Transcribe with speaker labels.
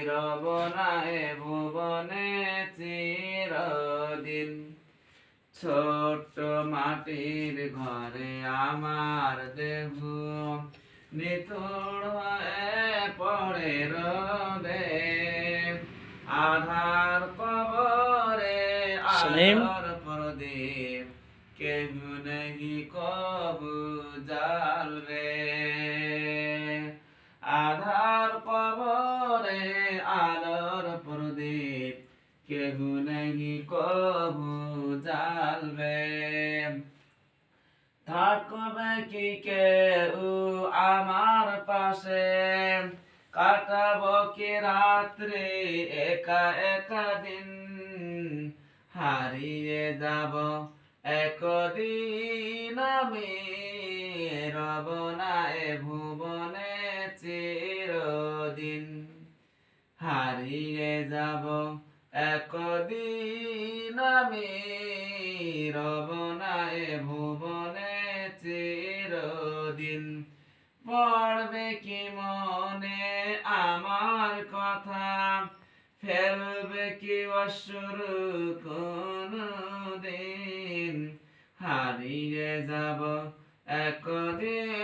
Speaker 1: রব না এ ভুবনে চিরদিন। ছোট্ট মাটির ঘরে আমার দেহ নিথুর হয়ে পড়ে রবে, আধার কবরে আলোর প্রদীপ কেহ নেহি কবু জ্বালবে। আধার কবরে আলোর প্রদীপ কেহ নেহি কবু জ্বালবে। থাকবে কি কেউ আমার পাশে, কাটাবো কি রাত্রি একা একা দিন। হারিয়ে যাব একদিন আমি, রব না এ ভুবনে চিরদিন। হারিয়ে যাব একদিন আমি, রব না এ ভুবনে চিরদিন। পড়বে কি মনে আমার কথা, ফেলবে কি অশ্রু কোনদিন। হারিয়ে যাব একদিন